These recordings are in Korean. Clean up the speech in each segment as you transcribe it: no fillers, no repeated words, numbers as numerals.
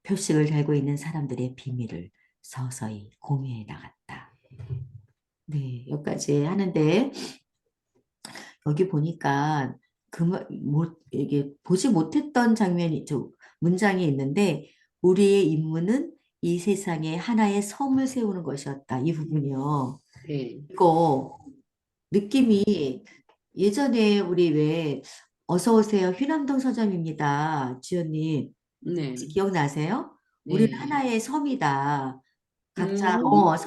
표식을 달고 있는 사람들의 비밀을 서서히 공유해 나갔다. 네, 여기까지 하는데 여기 보니까 이게 보지 못했던 문장이 있는데 우리의 임무는 이 세상에 하나의 섬을 세우는 것이었다. 이 부분이요. 네. 이거 느낌이 예전에 우리 왜 어서 오세요 휘남동 서점입니다. 지연님 네. 혹시 기억나세요? 우리는 네. 하나의 섬이다. 각자 음, 맞아,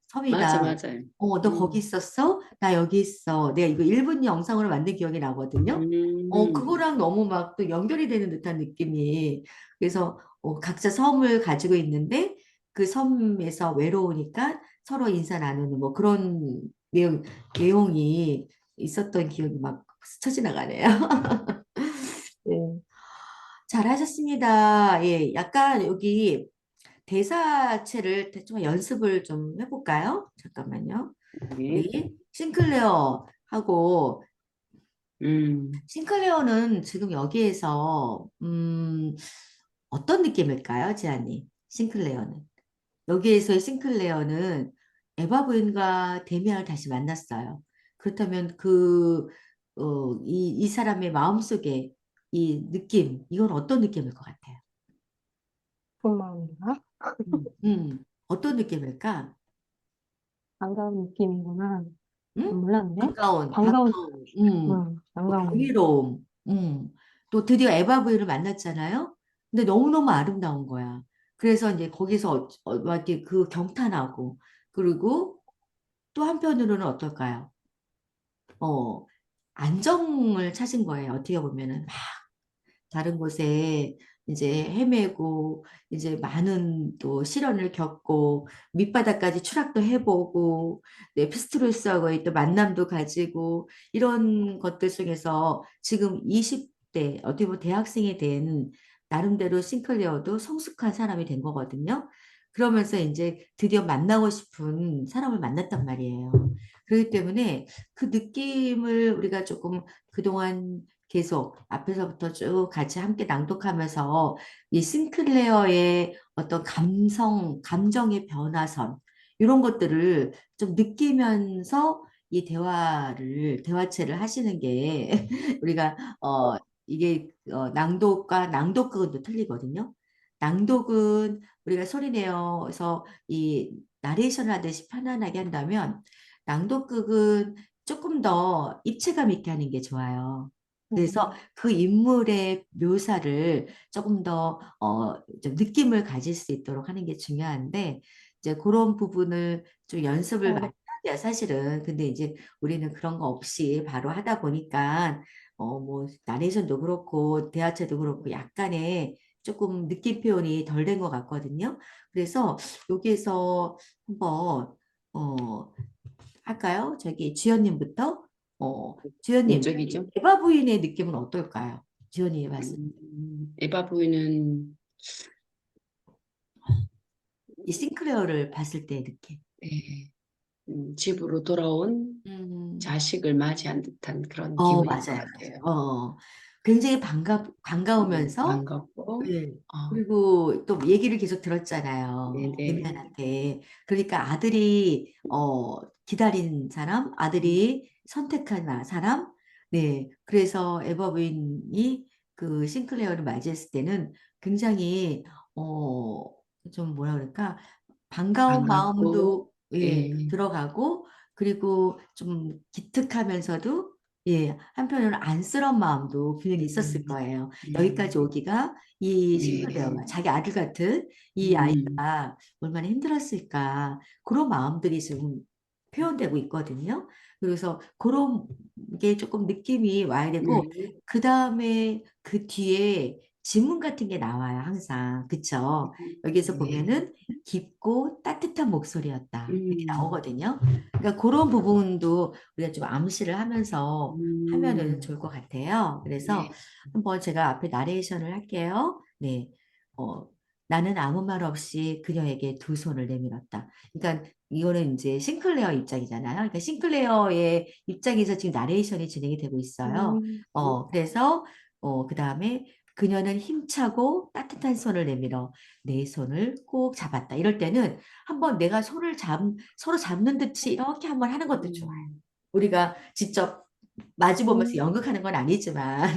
섬이다. 맞아요. 너 거기 있었어? 나 여기 있어. 내가 이거 1분 영상으로 만든 기억이 나거든요. 음, 그거랑 너무 막 또 연결이 되는 듯한 느낌이. 그래서 각자 섬을 가지고 있는데 그 섬에서 외로우니까 서로 인사 나누는 뭐 그런 내용이 있었던 기억이 막 스쳐 지나가네요. 네. 잘하셨습니다. 예, 약간 여기 대사체를 좀 연습을 좀 해볼까요? 잠깐만요. 네. 우리 싱클레어하고 음, 싱클레어는 지금 여기에서 어떤 느낌일까요, 지안님? 싱클레어는 여기에서의 싱클레어는 에바 부인과 데미안을 다시 만났어요. 그렇다면 이 사람의 마음속에 이 느낌, 이건 어떤 느낌일 것 같아요? 기쁜 마음인가? 어떤 느낌일까? 반가운 느낌이구나. 응? 몰랐네. 반가운, 반가움, 또 반가운. 경이로움, 또 드디어 에바 부인을 만났잖아요. 근데 너무너무 아름다운 거야. 그래서 이제 거기서 막 이렇게 그 경탄하고, 그리고 또 한편으로는 어떨까요? 어, 안정을 찾은 거예요. 어떻게 보면은. 다른 곳에 이제 헤매고 이제 많은 또 시련을 겪고 밑바닥까지 추락도 해보고 스트레스하고의 또 만남도 가지고 이런 것들 속에서 지금 20대 어떻게 보면 대학생이 된 나름대로 싱클레어도 성숙한 사람이 된 거거든요. 그러면서 이제 드디어 만나고 싶은 사람을 만났단 말이에요. 그렇기 때문에 그 느낌을 우리가 조금 그동안 계속 앞에서부터 쭉 같이 함께 낭독하면서 이 싱클레어의 어떤 감정의 변화선, 이런 것들을 좀 느끼면서 이 대화체를 하시는 게 우리가, 이게, 낭독과 낭독극은 또 틀리거든요. 낭독은 우리가 소리 내어서 이 나레이션을 하듯이 편안하게 한다면, 낭독극은 조금 더 입체감 있게 하는 게 좋아요. 그래서 음, 그 인물의 묘사를 조금 더, 좀 느낌을 가질 수 있도록 하는 게 중요한데, 이제 그런 부분을 좀 연습을 많이 어, 해야 돼요, 사실은. 근데 이제 우리는 그런 거 없이 바로 하다 보니까, 뭐, 나레이션도 그렇고, 대화체도 그렇고, 약간의 조금 느낌 표현이 덜 된 것 같거든요. 그래서 여기에서 한번, 어, 할까요? 저기 주연님부터, 주연님, 이쪽이죠. 에바 부인의 느낌은 어떨까요? 지연이 봤을 때. 에바 부인은, 이 싱클레어를 봤을 때의 느낌. 네, 집으로 돌아온 음, 자식을 맞이한 듯한 그런 기분인 것 맞아요, 같아요. 맞아요. 굉장히 반가우면서, 반갑고, 네. 어, 그리고 또 얘기를 계속 들었잖아요. 네네. 데미안한테. 그러니까 아들이, 기다린 사람, 아들이 선택한 사람, 네. 그래서 에바 부인이 그 싱클레어를 맞이했을 때는 굉장히, 어, 좀 뭐라 그럴까, 반가운 반갑고, 마음도 예, 예, 들어가고 그리고 좀 기특하면서도 예, 한편으로는 안쓰러운 마음도 분명히 있었을 음, 거예요. 여기까지 음, 오기가 이 네, 싱글레어가 자기 아들 같은 이 음, 아이가 얼마나 힘들었을까 그런 마음들이 지금 표현되고 있거든요. 그래서 그런 게 조금 느낌이 와야 되고 음, 그 다음에 그 뒤에 지문 같은 게 나와요, 항상. 그쵸? 여기서 네, 보면은 깊고 따뜻한 목소리였다. 이렇게 음, 나오거든요. 그러니까 그런 부분도 우리가 좀 암시를 하면서 하면은 음, 좋을 것 같아요. 그래서 네, 한번 제가 앞에 나레이션을 할게요. 네. 어, 나는 아무 말 없이 그녀에게 두 손을 내밀었다. 그러니까 이거는 이제 싱클레어 입장이잖아요. 그러니까 싱클레어의 입장에서 지금 나레이션이 진행이 되고 있어요. 음, 그래서 그 다음에 그녀는 힘차고 따뜻한 손을 내밀어 내 손을 꼭 잡았다. 이럴 때는 한번 내가 서로 잡는 듯이 이렇게 한번 하는 것도 좋아요. 음, 우리가 직접 마주보면서 음, 연극하는 건 아니지만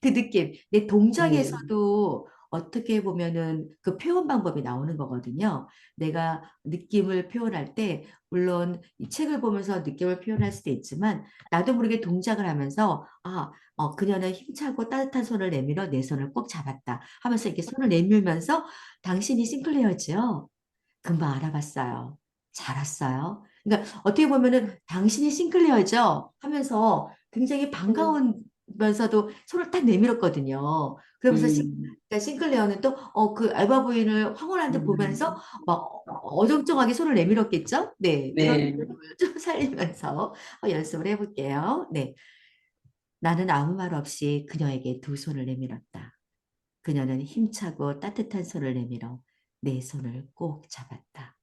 그 느낌, 내 네. 동작에서도 어떻게 보면은 그 표현 방법이 나오는 거거든요. 내가 느낌을 표현할 때 물론 이 책을 보면서 느낌을 표현할 수도 있지만 나도 모르게 동작을 하면서 그녀는 힘차고 따뜻한 손을 내밀어 내 손을 꼭 잡았다 하면서 이렇게 손을 내밀면서 당신이 싱클레어지요? 금방 알아봤어요. 잘 왔어요. 그러니까 어떻게 보면은 당신이 싱클레어죠? 하면서 굉장히 반가우면서도 손을 딱 내밀었거든요. 그러면서 음, 그러니까 싱클레어는 또 그 알바 부인을 황홀한 듯 음, 보면서 막 어정쩡하게 손을 내밀었겠죠? 네, 그런 네. 느낌을 좀 살리면서 연습을 해볼게요. 네, 나는 아무 말 없이 그녀에게 두 손을 내밀었다. 그녀는 힘차고 따뜻한 손을 내밀어 내 손을 꼭 잡았다.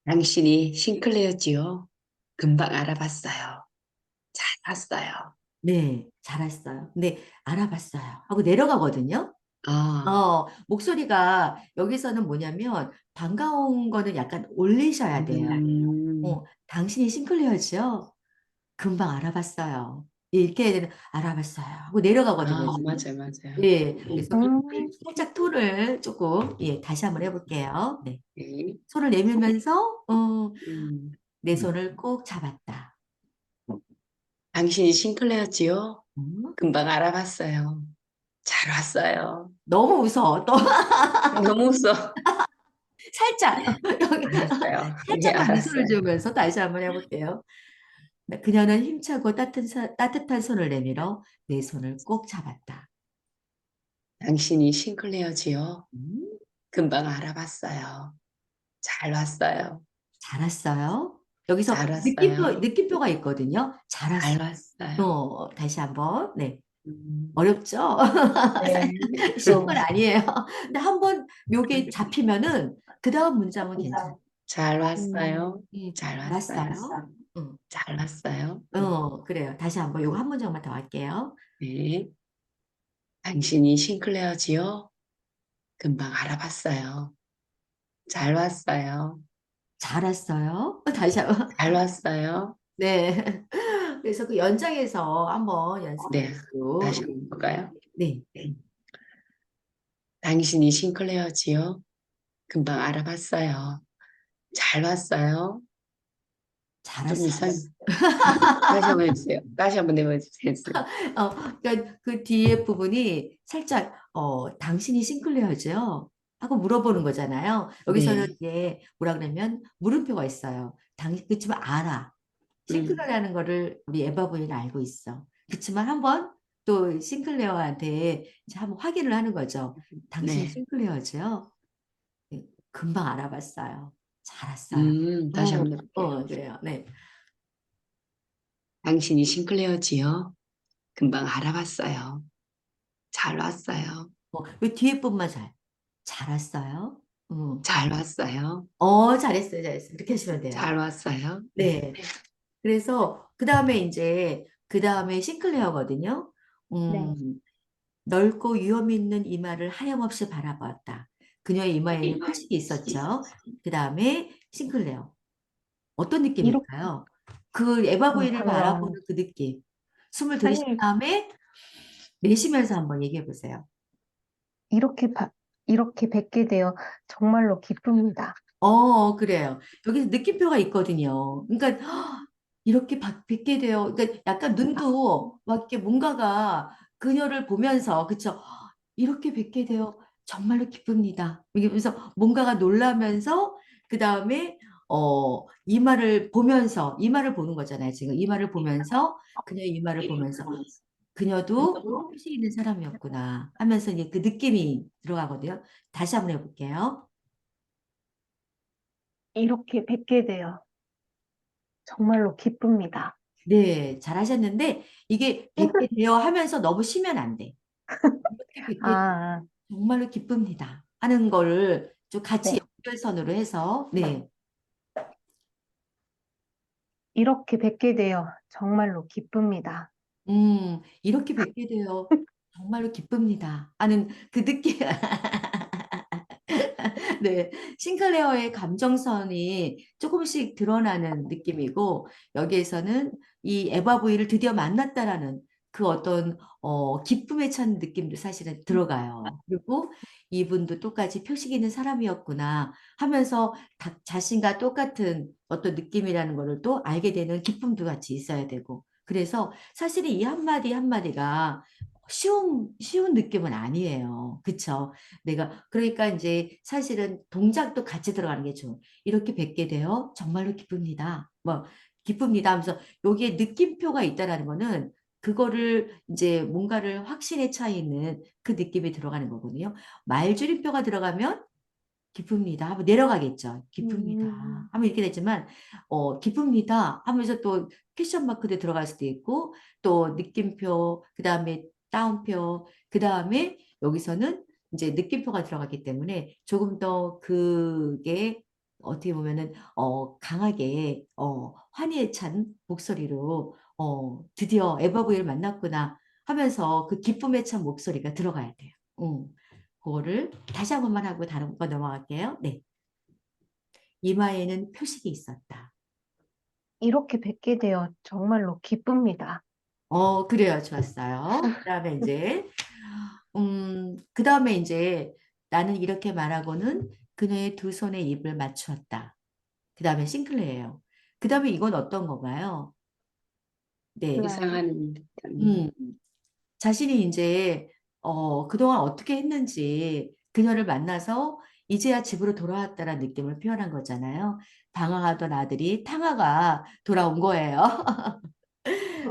당신이 싱클레어지요? 금방 알아봤어요. 잘 왔어요. 네, 잘했어요. 근데 알아봤어요. 하고 내려가거든요. 아, 목소리가 여기서는 뭐냐면 반가운 거는 약간 올리셔야 돼요. 음, 당신이 싱클리어지요? 금방 알아봤어요. 이렇게 해야 되는 알아봤어요. 하고 내려가거든요. 맞아요, 맞아요. 예, 그래서 그 음, 살짝 톤을 조금 다시 한번 해볼게요. 네, 네. 손을 내밀면서 음. 내 손을 꼭 잡았다. 당신이 싱클레어지요? 음, 금방 알아봤어요. 잘 왔어요. 너무 무서워. 또 너무 웃어. 살짝 여기 알았어요. 예, 살짝만 미소를 알았어요. 지으면서 다시 한번 해볼게요. 네, 그녀는 힘차고 따뜻한 손을 내밀어 내 손을 꼭 잡았다. 당신이 싱클레어지요? 음, 금방 알아봤어요. 잘 왔어요. 잘 왔어요. 여기서 잘 왔어요. 느낌표가 있거든요. 잘 잘 왔어요. 왔어요. 다시 한번. 네. 음, 어렵죠? 네. 쉬운 건 좀, 아니에요. 근데 한번 요게 잡히면은 그 다음 문장은 괜찮아요. 잘 음, 왔어요. 예, 잘 잘 왔어요. 왔어요. 응. 잘 왔어요. 그래요. 다시 한번 요거 한 문장만 더 할게요. 네. 당신이 싱클레어지요? 금방 알아봤어요. 잘 왔어요. 잘 왔어요. 다시 한번. 잘 왔어요. 네. 그래서 그 연장해서 한번 연습해 네. 다시 보고. 한번 볼까요? 네. 당신이 싱클레어지요? 금방 알아봤어요. 잘 왔어요. 잘 좀 왔어요. 이상, 다시 한번 해주세요. 다시 한번 해주세요. 그러니까 그 뒤에 부분이 살짝, 당신이 싱클레어죠? 하고 물어보는 거잖아요. 여기서는 네. 이제 뭐라 그러면 물음표가 있어요. 그렇지만 알아. 음, 싱클레어라는 거를 우리 에바 부인은 알고 있어. 그렇지만 한번 또 싱클레어한테 이제 한번 확인을 하는 거죠. 당신이 네. 싱클레어죠? 네, 금방 알아봤어요. 잘 왔어요. 다시 한번 해볼게요. 그래요. 네. 당신이 싱클레어지요? 금방 알아봤어요. 잘 왔어요. 요 뒤에 분만 잘 왔어요. 음. 잘 왔어요. 잘했어요, 잘했어요. 이렇게 하시면 돼요. 잘 왔어요. 네. 네. 그래서 그 다음에 싱클레어거든요. 네. 음, 넓고 위험 있는 이마를 하염없이 바라보았다. 그녀의 이마에는 표식이 있었죠. 그 다음에 싱클레어. 어떤 이렇게, 느낌일까요? 그 에바 부인을 방금, 바라보는 그 느낌. 숨을 들이신 사실, 다음에 내쉬면서 한번 얘기해 보세요. 이렇게, 이렇게 뵙게 되어 정말로 기쁩니다. 그래요. 여기서 느낌표가 있거든요. 그러니까 이렇게 뵙게 돼요. 그러니까 약간 눈도 막 이렇게 뭔가가 그녀를 보면서 그쵸? 이렇게 뵙게 되어 정말로 기쁩니다. 이러면서 뭔가가 놀라면서 그 다음에 이마를 보는 거잖아요. 지금 이마를 보면서 그녀의 이마를 보면서 그녀도 휴식 있는 사람이었구나 하면서 이제 그 느낌이 들어가거든요. 다시 한번 해볼게요. 이렇게 뵙게 되어 정말로 기쁩니다. 네, 잘하셨는데 이게 뵙게 되어 하면서 너무 쉬면 안 돼. 이렇게 뵙게 아, 정말로 기쁩니다. 하는 거를 좀 같이 네. 연결선으로 해서 네, 이렇게 뵙게 되어 정말로 기쁩니다. 이렇게 뵙게 되어 정말로 기쁩니다 하는 그 느낌. 네, 싱클레어의 감정선이 조금씩 드러나는 느낌이고 여기에서는 이 에바 부인을 드디어 만났다라는 그 어떤 기쁨에 찬 느낌도 사실은 들어가요. 그리고 이분도 똑같이 표식 있는 사람이었구나 하면서 자신과 똑같은 어떤 느낌이라는 거를 또 알게 되는 기쁨도 같이 있어야 되고 그래서 사실은 이 한마디 한마디가 쉬운 느낌은 아니에요. 그쵸? 그러니까 이제 사실은 동작도 같이 들어가는 게 좋은. 이렇게 뵙게 되어 정말로 기쁩니다. 뭐, 기쁩니다 하면서 여기에 느낌표가 있다라는 거는 그거를 이제 뭔가를 확신에 차 있는 그 느낌이 들어가는 거거든요. 말줄임표가 들어가면 기쁩니다 하면 내려가겠죠. 기쁩니다 음, 하면 이렇게 되지만 기쁩니다 하면서 또 퀘션 마크도 들어갈 수도 있고 또 느낌표 그다음에 따옴표 그다음에 여기서는 이제 느낌표가 들어가기 때문에 조금 더 그게 어떻게 보면은 강하게 환희에 찬 목소리로 드디어 에버브이를 만났구나 하면서 그 기쁨에 찬 목소리가 들어가야 돼요. 그거를 다시 한 번만 하고 다른 거 넘어갈게요. 네. 이마에는 표식이 있었다. 이렇게 뵙게 되어 정말로 기쁩니다. 그래요. 좋았어요. 그다음에 이제 그다음에 이제 나는 이렇게 말하고는 그녀의 두 손에 입을 맞추었다. 그다음에 싱클레예요. 그다음에 이건 어떤 건가요? 네. 몰라요. 이상한, 음, 자신이 이제 그동안 어떻게 했는지 그녀를 만나서 이제야 집으로 돌아왔다라는 느낌을 표현한 거잖아요. 방황하던 아들이 탕아가 돌아온 거예요.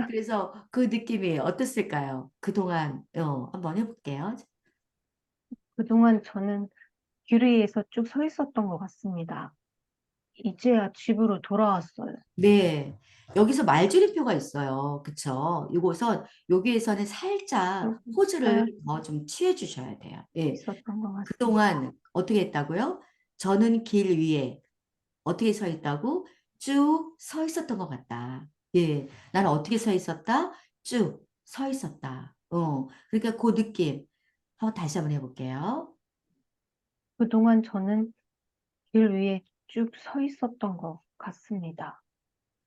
그래서 그 느낌이 어땠을까요? 그동안 한번 해볼게요. 그동안 저는 길 위에서 쭉 서 있었던 것 같습니다. 이제야 집으로 돌아왔어요. 네. 여기서 말줄임표가 있어요. 그쵸? 여기에서는 살짝 포즈를 서 좀 취해 주셔야 돼요. 예. 있었던 것 같습니다. 그동안 어떻게 했다고요? 저는 길 위에 어떻게 서 있다고? 쭉 서 있었던 것 같다. 예. 나는 어떻게 서 있었다? 쭉 서 있었다. 그러니까 그 느낌. 한번 다시 한번 해볼게요. 그동안 저는 길 위에 쭉 서 있었던 것 같습니다.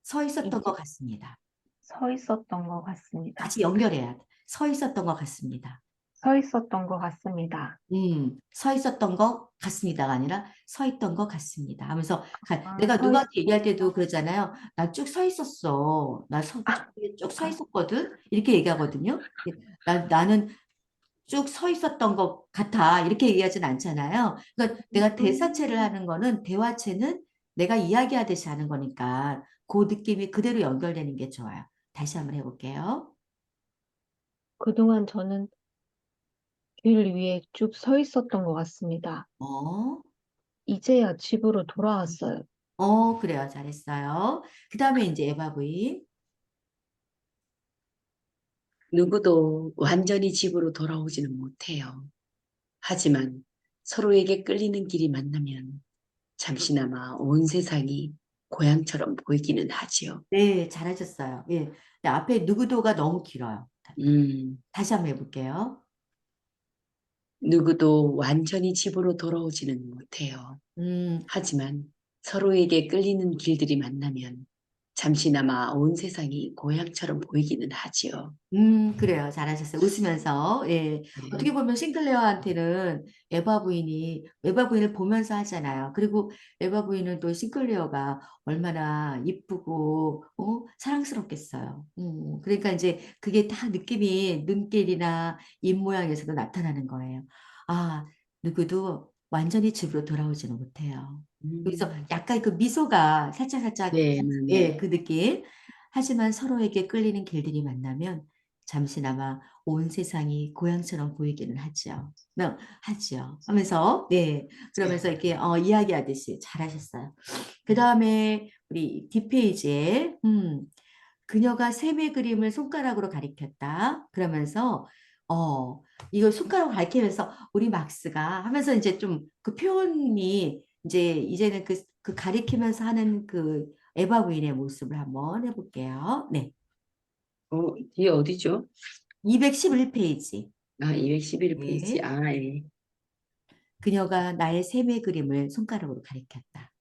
서 있었던 것 이제 같습니다. 서 있었던 것 같습니다. 같이 연결해야 돼. 서 있었던 것 같습니다. 서 있었던 것 같습니다. 서 있었던 것 같습니다가 아니라 서 있던 것 같습니다. 하면서 내가 서 누구한테 얘기할 있었던 때도 것 그러잖아요. 나 쭉 서 있었어. 쭉 서 있었거든. 이렇게 얘기하거든요. 나는 쭉 서 있었던 것 같아. 이렇게 얘기하진 않잖아요. 그러니까 내가 대사체를 하는 거는 대화체는 내가 이야기하듯이 하는 거니까 그 느낌이 그대로 연결되는 게 좋아요. 다시 한번 해볼게요. 그동안 저는 길 위에 쭉 서 있었던 것 같습니다. 어, 이제야 집으로 돌아왔어요. 그래요. 잘했어요. 그 다음에 이제 에바 부인. 누구도 완전히 집으로 돌아오지는 못해요. 하지만 서로에게 끌리는 길이 만나면 잠시나마 온 세상이 고향처럼 보이기는 하지요. 네, 잘하셨어요. 예. 근데 앞에 누구도가 너무 길어요. 음, 다시 한번 해볼게요. 누구도 완전히 집으로 돌아오지는 못해요. 음, 하지만 서로에게 끌리는 길들이 만나면 잠시나마 온 세상이 고향처럼 보이기는 하지요. 그래요. 잘하셨어요. 웃으면서. 예. 어떻게 네. 보면 싱클레어한테는 에바 부인을 보면서 하잖아요. 그리고 에바 부인은 또 싱클레어가 얼마나 이쁘고, 사랑스럽겠어요. 그러니까 이제 그게 다 느낌이 눈길이나 입 모양에서도 나타나는 거예요. 아, 누구도 완전히 집으로 돌아오지는 못해요. 그래서 음, 약간 그 미소가 살짝살짝, 네, 예, 네. 그 느낌. 하지만 서로에게 끌리는 길들이 만나면 잠시나마 온 세상이 고향처럼 보이기는 하죠. 하죠. 하면서, 네. 그러면서 이렇게 이야기하듯이 잘하셨어요. 그 다음에 우리 뒷페이지에, 그녀가 샘의 그림을 손가락으로 가리켰다. 그러면서, 이걸 손가락으로 가리키면서 우리 막스가 하면서 이제 좀 그 표현이 이제는 그 가리키면서 하는 그 에바 부인의 모습을 한번 해볼게요. 네. 뒤에 어디죠? 211페이지. 아, 211페이지. 예. 아, 예. 그녀가 나의 셈의 그림을 손가락으로 가리켰다.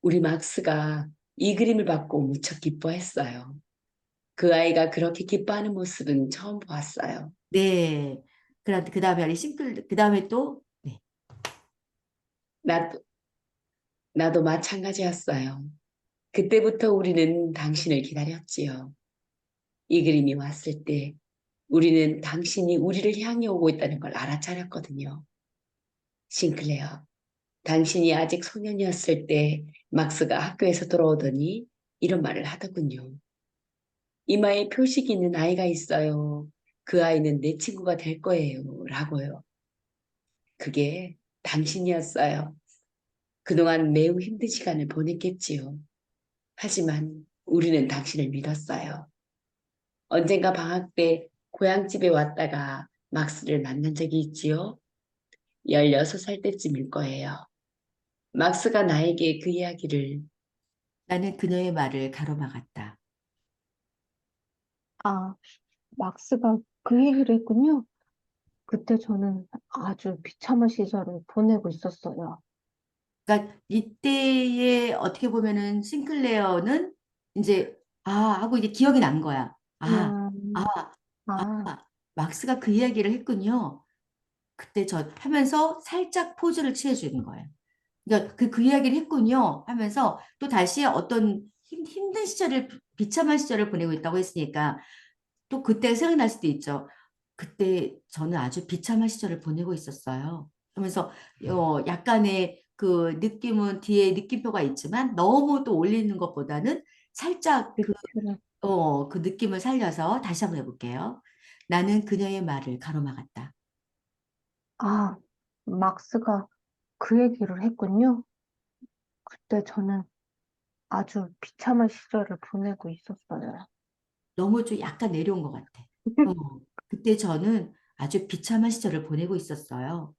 우리 막스가 이 그림을 받고 무척 기뻐했어요. 그 아이가 그렇게 기뻐하는 모습은 처음 보았어요. 네. 그 다음에 우리 그 다음에 또, 네. 나도, 나도 마찬가지였어요. 그때부터 우리는 당신을 기다렸지요. 이 그림이 왔을 때 우리는 당신이 우리를 향해 오고 있다는 걸 알아차렸거든요. 싱클레어, 당신이 아직 소년이었을 때 막스가 학교에서 돌아오더니 이런 말을 하더군요. 이마에 표식이 있는 아이가 있어요. 그 아이는 내 친구가 될 거예요. 라고요. 그게 당신이었어요. 그동안 매우 힘든 시간을 보냈겠지요. 하지만 우리는 당신을 믿었어요. 언젠가 방학 때 고향집에 왔다가 막스를 만난 적이 있지요. 16살 때쯤일 거예요. 막스가 나에게 그 이야기를 나는 그녀의 말을 가로막았다. 아, 막스가 그 얘기를 했군요. 그때 저는 아주 비참한 시절을 보내고 있었어요. 그러니까 이때에 어떻게 보면은 싱클레어는 이제 아 하고 이제 기억이 난 거야. 아, 음, 아, 막스가 그 이야기를 했군요. 그때 저 하면서 살짝 포즈를 취해주는 거예요. 그러니까 그 이야기를 했군요 하면서 또 다시 어떤 힘든 시절을 비참한 시절을 보내고 있다고 했으니까 또 그때 생각날 수도 있죠. 그때 저는 아주 비참한 시절을 보내고 있었어요. 하면서 약간의 그 느낌은 뒤에 느낌표가 있지만 너무 또 올리는 것보다는 살짝 비트를, 그 느낌을 살려서 다시 한번 해볼게요. 나는 그녀의 말을 가로막았다. 아, 막스가 그 얘기를 했군요. 그때 저는 아주 비참한 시절을 보내고 있었어요. 너무 좀 약간 내려온 것 같아. 어, 그때 저는 아주 비참한 시절을 보내고 있었어요.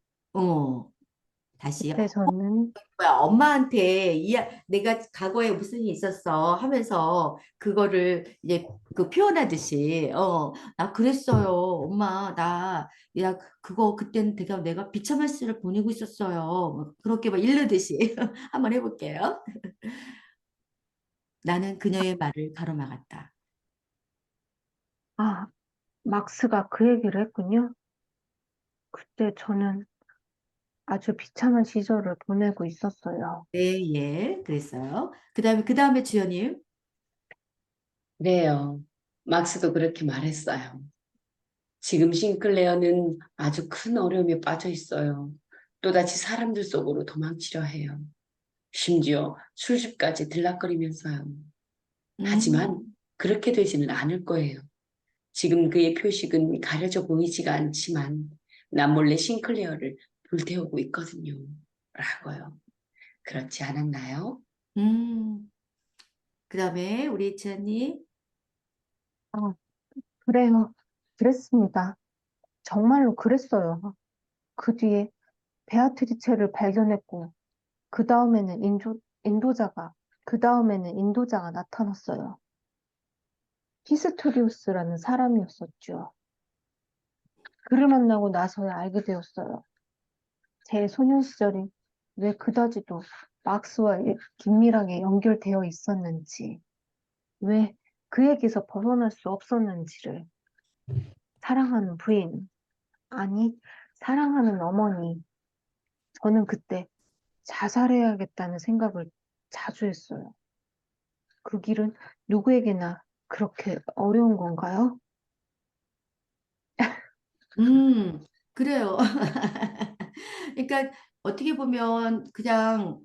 다시 그때 저는, 뭐야, 엄마한테 내가 과거에 무슨 일이 있었어 하면서 그거를 이제 그 표현하듯이 나 그랬어요 엄마 야 그거 그때는 내가 비참한 시절을 보내고 있었어요 뭐 그렇게 막 이르듯이 한번 해볼게요. 나는 그녀의 말을 가로막았다. 아, 막스가 그 얘기를 했군요. 그때 저는 아주 비참한 시절을 보내고 있었어요. 네, 예, 그랬어요. 그 다음에 주연님. 그래요. 막스도 그렇게 말했어요. 지금 싱클레어는 아주 큰 어려움에 빠져 있어요. 또다시 사람들 속으로 도망치려 해요. 심지어 술집까지 들락거리면서요. 하지만 음, 그렇게 되지는 않을 거예요. 지금 그의 표식은 가려져 보이지가 않지만 남몰래 싱클레어를 불태우고 있거든요. 라고요. 그렇지 않았나요? 음, 그 다음에 우리 지연님. 아, 그래요. 그랬습니다. 정말로 그랬어요. 그 뒤에 베아트리체를 발견했고, 그 다음에는 인도자가 나타났어요. 히스토리우스라는 사람이었었죠. 그를 만나고 나서야 알게 되었어요. 제 소년 시절이 왜 그다지도 막스와 긴밀하게 연결되어 있었는지, 왜 그에게서 벗어날 수 없었는지를. 사랑하는 부인, 아니, 사랑하는 어머니. 저는 그때 자살해야겠다는 생각을 자주 했어요. 그 길은 누구에게나 그렇게 어려운 건가요? 음, 그래요. 그러니까 어떻게 보면 그냥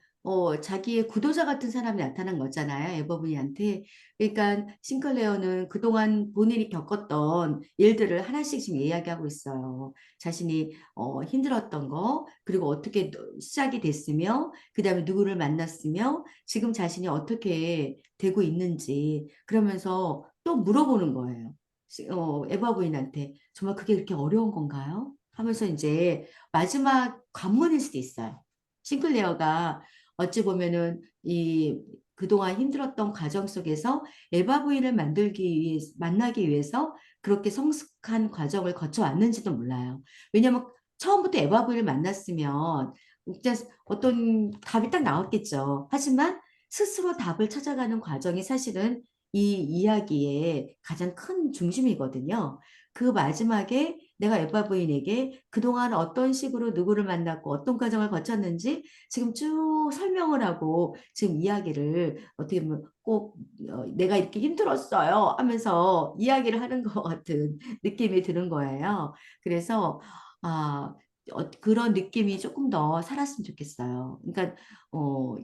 자기의 구도자 같은 사람이 나타난 거잖아요. 에버브리한테. 그러니까 싱클레어는 그동안 본인이 겪었던 일들을 하나씩 지금 이야기하고 있어요. 자신이 힘들었던 거, 그리고 어떻게 시작이 됐으며, 그다음에 누구를 만났으며, 지금 자신이 어떻게 되고 있는지 그러면서 또 물어보는 거예요. 에바 부인한테 정말 그게 그렇게 어려운 건가요? 하면서 이제 마지막 관문일 수도 있어요. 싱클레어가 어찌 보면은 이 그동안 힘들었던 과정 속에서 에바 부인을 만나기 위해서 그렇게 성숙한 과정을 거쳐왔는지도 몰라요. 왜냐면 처음부터 에바브를 만났으면 진짜 어떤 답이 딱 나왔겠죠. 하지만 스스로 답을 찾아가는 과정이 사실은 이 이야기의 가장 큰 중심이거든요. 그 마지막에 내가 에바 부인에게 그동안 어떤 식으로 누구를 만났고 어떤 과정을 거쳤는지 지금 쭉 설명을 하고 지금 이야기를 어떻게 보면 꼭 내가 이렇게 힘들었어요 하면서 이야기를 하는 것 같은 느낌이 드는 거예요. 그래서 아, 그런 느낌이 조금 더 살았으면 좋겠어요. 그러니까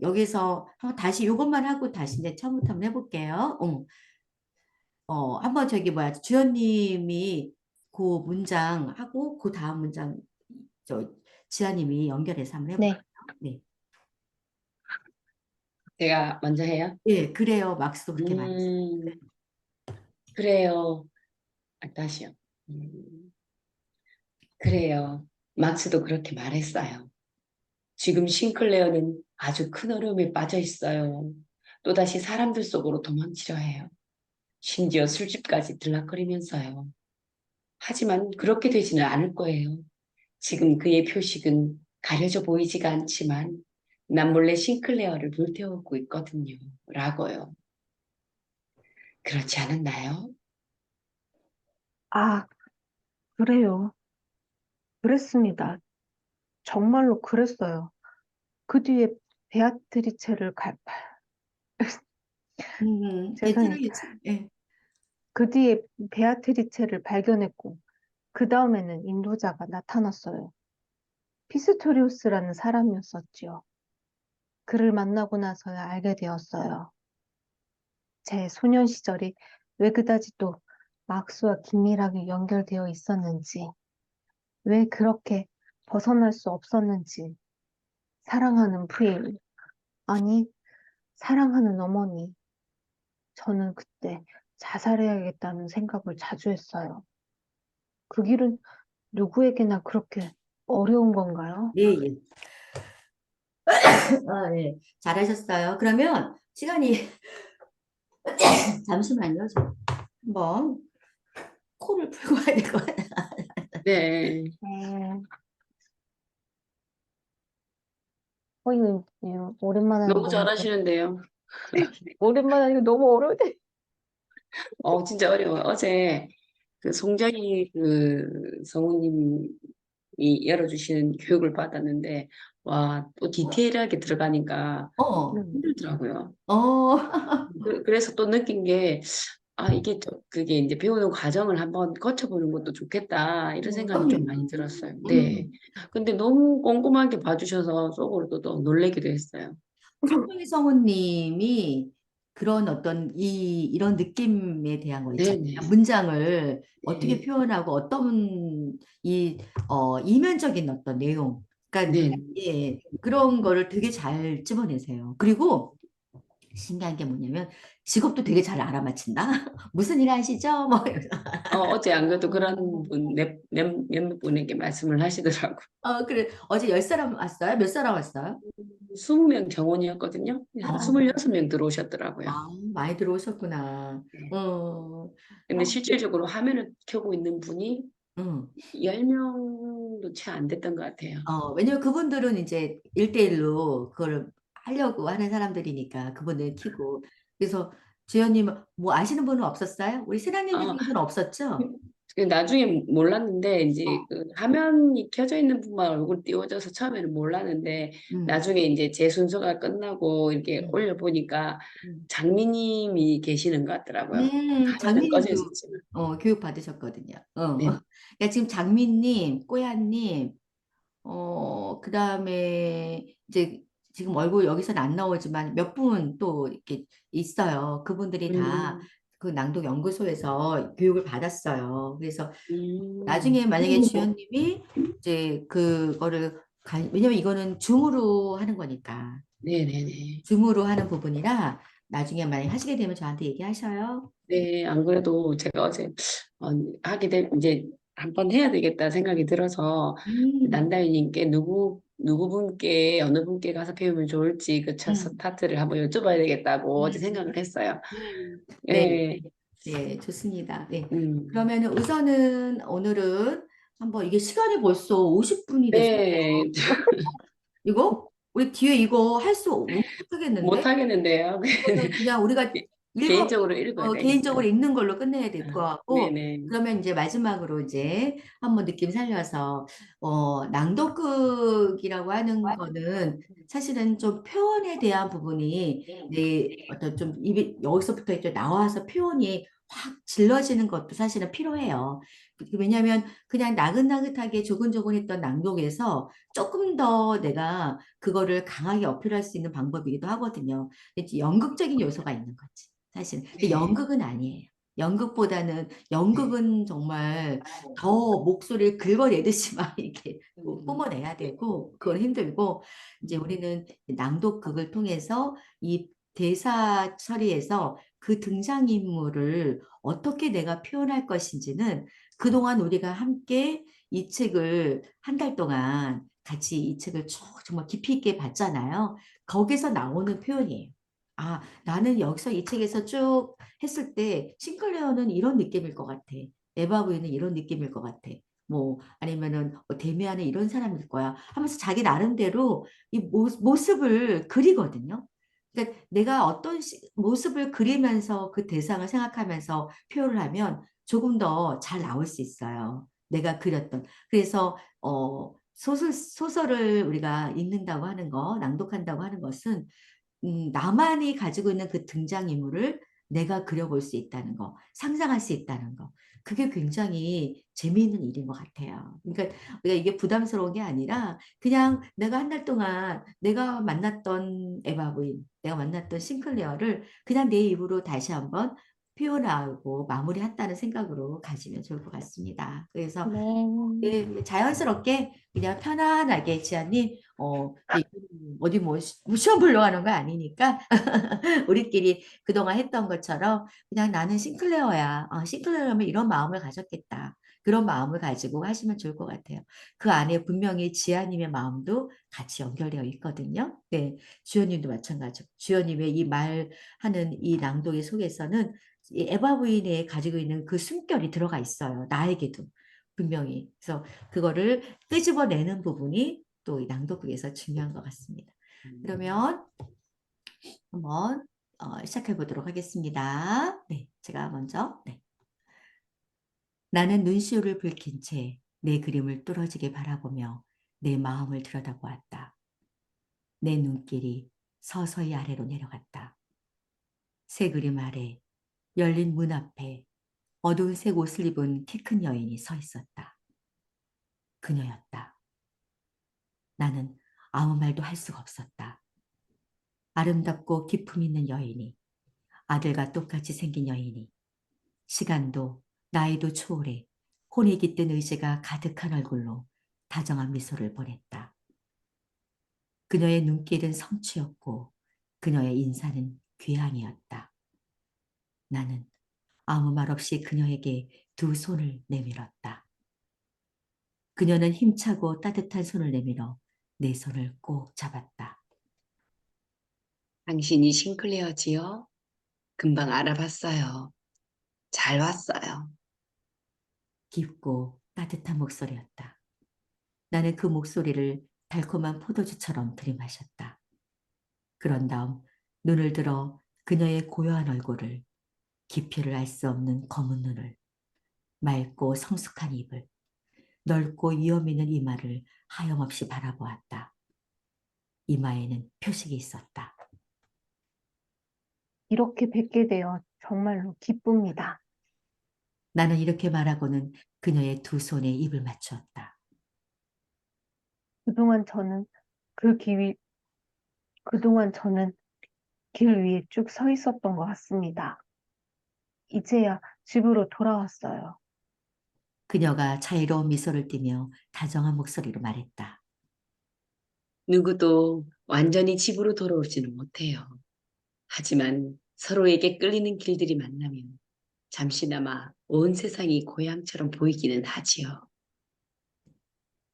여기서 한번 다시 이것만 하고 다시 이제 처음부터 한번 해볼게요. 한번 저기 뭐야 주연님이 그 문장 하고 그 다음 문장 저 지아님이 연결해서 한번 네. 해볼까요? 네. 제가 먼저 해요. 예, 그래요. 막스도 그렇게 말했어요. 그래요. 다시요. 그래요. 막스도 그렇게 말했어요. 지금 싱클레어는 아주 큰 어려움에 빠져 있어요. 또다시 사람들 속으로 도망치려 해요. 심지어 술집까지 들락거리면서요. 하지만 그렇게 되지는 않을 거예요. 지금 그의 표식은 가려져 보이지가 않지만 남몰래 싱클레어를 불태우고 있거든요. 라고요. 그렇지 않았나요? 아, 그래요. 그랬습니다. 정말로 그랬어요. 그 뒤에 베아트리체를 예, 죄송해요. 틀리겠지. 예. 그 뒤에 베아트리체를 발견했고, 그 다음에는 인도자가 나타났어요. 피스토리우스라는 사람이었었지요. 그를 만나고 나서야 알게 되었어요. 제 소년 시절이 왜 그다지 또 막스와 긴밀하게 연결되어 있었는지, 왜 그렇게 벗어날 수 없었는지, 사랑하는 부인, 아니, 사랑하는 어머니, 저는 그때 자살해야겠다는 생각을 자주 했어요. 그 길은 누구에게나 그렇게 어려운 건가요? 예, 예. 예. 잘하셨어요. 그러면 시간이 잠시만요. 저 한번 코를 풀고 와야 될 것 같아요. 네. 이거 오랜만에 하니까 너무 잘하시는데요. 오랜만에 하니까 너무 어려운데. 진짜 어려워요. 어제 그 송정희 그 성우님이 열어주시는 교육을 받았는데, 와, 또 디테일하게 들어가니까 어, 힘들더라고요. 어, 그래서 또 느낀 게, 이게 그게 이제 배우는 과정을 한번 거쳐보는 것도 좋겠다, 이런 생각이 좀 많이 들었어요. 네. 근데 너무 꼼꼼하게 봐주셔서 속으로 또 놀래기도 했어요. 송정희 성우님이 그런 어떤 이런 느낌에 대한 거 있잖아요. 네네. 문장을 어떻게 네. 표현하고 어떤 이면적인 어떤 내용. 그러니까 네. 예, 그런 거를 되게 잘 집어내세요. 그리고 신기한 게 뭐냐면 직업도 되게 잘 알아맞힌다. 무슨 일 하시죠? 뭐 이러면서. 어제 안 그래도 그런 분, 몇몇 분에게 말씀을 하시더라고요. 그래. 어제 10사람 왔어요? 몇 사람 왔어요? 20명 정원이었거든요. 한 어, 26명 들어오셨더라고요. 많이 들어오셨구나. 네. 어, 근데 실질적으로 화면을 켜고 있는 분이 응. 10명도 채 안 됐던 것 같아요. 왜냐면 그분들은 이제 1대1로 그걸 하려고 하는 사람들이니까 그분들 키고. 그래서 주연님 뭐 아시는 분은 없었어요? 우리 신학년 어, 교수님은 없었죠? 그 나중에 몰랐는데 이제 그 화면이 켜져 있는 분만 얼굴 띄워져서 처음에는 몰랐는데 음, 나중에 이제 제 순서가 끝나고 이렇게 음, 올려보니까 음. 장미님이 계시는 것 같더라고요. 화면은 장미님도 꺼져 있었지만. 교육 받으셨거든요. 네. 그러니까 지금 장미님, 꼬야님, 그다음에 이제 지금 얼굴 여기서는 안 나오지만 몇 분 또 이렇게 있어요. 그분들이 다 음, 그 낭독 연구소에서 교육을 받았어요. 그래서 나중에 음, 만약에 주연님이 이제 그거를 왜냐면 이거는 줌으로 하는 거니까 네네네. 줌으로 하는 부분이라 나중에 만약에 하시게 되면 저한테 얘기하셔요. 네, 안 그래도 제가 어제 어, 하게 될 이제 한번 해야 되겠다 생각이 들어서 음, 난다위님께 누구분께 어느 분께 가서 배우면 좋을지 그 첫 음, 스타트를 한번 여쭤봐야 되겠다고 어제 음, 생각을 했어요. 네. 예, 네, 좋습니다. 네. 음. 그러면 우선은 오늘은 한번 이게 시간이 벌써 50분이 됐어요. 네, 이거 우리 뒤에 이거 할 수 못 하겠는데? 못 하겠는데요. 이거는 그냥 우리가 읽어 개인적으로 읽어야 개인적으로 되겠어요. 읽는 걸로 끝내야 될 것 아, 같고 네네. 그러면 이제 마지막으로 이제 한번 느낌 살려서 낭독극이라고 하는 거는 사실은 좀 표현에 대한 부분이 내 어떤 좀 입이 여기서부터 이제 나와서 표현이 확 질러지는 것도 사실은 필요해요. 왜냐하면 그냥 나긋나긋하게 조근조근했던 낭독에서 조금 더 내가 그거를 강하게 어필할 수 있는 방법이기도 하거든요. 이제 연극적인 요소가 있는 거지. 사실. 근데 네. 연극은 아니에요. 연극보다는 네. 연극은 정말 더 목소리를 긁어내듯이 막 이렇게 뿜어내야 되고 그건 힘들고 이제 우리는 낭독극을 통해서 이 대사 처리에서 그 등장인물을 어떻게 내가 표현할 것인지는 그동안 우리가 함께 이 책을 한 달 동안 같이 이 책을 쭉 정말 깊이 있게 봤잖아요. 거기서 나오는 표현이에요. 아, 나는 여기서 이 책에서 쭉 했을 때 싱클레어는 이런 느낌일 것 같아. 에바 부인은 이런 느낌일 것 같아. 뭐 아니면은 데미안은 이런 사람일 거야. 하면서 자기 나름대로 이 모습을 그리거든요. 그러니까 내가 어떤 모습을 그리면서 그 대상을 생각하면서 표현을 하면 조금 더 잘 나올 수 있어요. 내가 그렸던. 그래서 소설을 우리가 읽는다고 하는 거, 낭독한다고 하는 것은 나만이 가지고 있는 그 등장인물을 내가 그려볼 수 있다는 거, 상상할 수 있다는 거. 그게 굉장히 재미있는 일인 것 같아요. 그러니까 우리가 이게 부담스러운 게 아니라 그냥 내가 한 달 동안 내가 만났던 에바 부인, 내가 만났던 싱클레어를 그냥 내 입으로 다시 한번 표현하고 마무리한다는 생각으로 가지면 좋을 것 같습니다. 그래서 네. 예, 자연스럽게 그냥 편안하게 지아님 예, 어디 뭐 시험 보려고 하는 거 아니니까 우리끼리 그동안 했던 것처럼 그냥 나는 싱클레어야. 싱클레어라면 이런 마음을 가졌겠다. 그런 마음을 가지고 하시면 좋을 것 같아요. 그 안에 분명히 지아님의 마음도 같이 연결되어 있거든요. 네, 주연님도 마찬가지고 주연님의 이 말하는 이 낭독의 속에서는 이 에바 부인의 가지고 있는 그 숨결이 들어가 있어요. 나에게도. 분명히. 그래서 그거를 끄집어내는 부분이 또 이 낭독극에서 중요한 것 같습니다. 그러면 한번 시작해 보도록 하겠습니다. 네, 제가 먼저. 네. 나는 눈시울을 붉힌 채 내 그림을 뚫어지게 바라보며 내 마음을 들여다보았다. 내 눈길이 서서히 아래로 내려갔다. 새 그림 아래 열린 문 앞에 어두운 색 옷을 입은 키 큰 여인이 서 있었다. 그녀였다. 나는 아무 말도 할 수가 없었다. 아름답고 기품 있는 여인이, 아들과 똑같이 생긴 여인이, 시간도 나이도 초월해 혼이 깃든 의지가 가득한 얼굴로 다정한 미소를 보냈다. 그녀의 눈길은 성취였고 그녀의 인사는 귀향이었다. 나는 아무 말 없이 그녀에게 두 손을 내밀었다. 그녀는 힘차고 따뜻한 손을 내밀어 내 손을 꼭 잡았다. 당신이 싱클레어지요? 금방 알아봤어요. 잘 왔어요. 깊고 따뜻한 목소리였다. 나는 그 목소리를 달콤한 포도주처럼 들이마셨다. 그런 다음 눈을 들어 그녀의 고요한 얼굴을, 깊이를 알 수 없는 검은 눈을, 맑고 성숙한 입을, 넓고 위험 있는 이마를 하염없이 바라보았다. 이마에는 표식이 있었다. 이렇게 뵙게 되어 정말로 기쁩니다. 나는 이렇게 말하고는 그녀의 두 손에 입을 맞추었다. 그동안 저는 그 길, 그동안 저는 길 위에 쭉 서 있었던 것 같습니다. 이제야 집으로 돌아왔어요. 그녀가 자유로운 미소를 띠며 다정한 목소리로 말했다. 누구도 완전히 집으로 돌아오지는 못해요. 하지만 서로에게 끌리는 길들이 만나면 잠시나마 온 세상이 고향처럼 보이기는 하지요.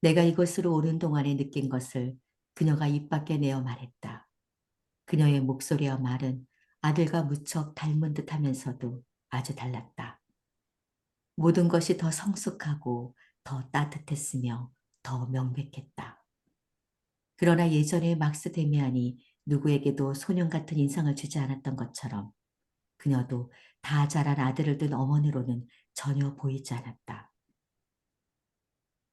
내가 이곳으로 오는 동안에 느낀 것을 그녀가 입 밖에 내어 말했다. 그녀의 목소리와 말은 아들과 무척 닮은 듯 하면서도 아주 달랐다. 모든 것이 더 성숙하고 더 따뜻했으며 더 명백했다. 그러나 예전에 막스 데미안이 누구에게도 소년 같은 인상을 주지 않았던 것처럼 그녀도 다 자란 아들을 둔 어머니로는 전혀 보이지 않았다.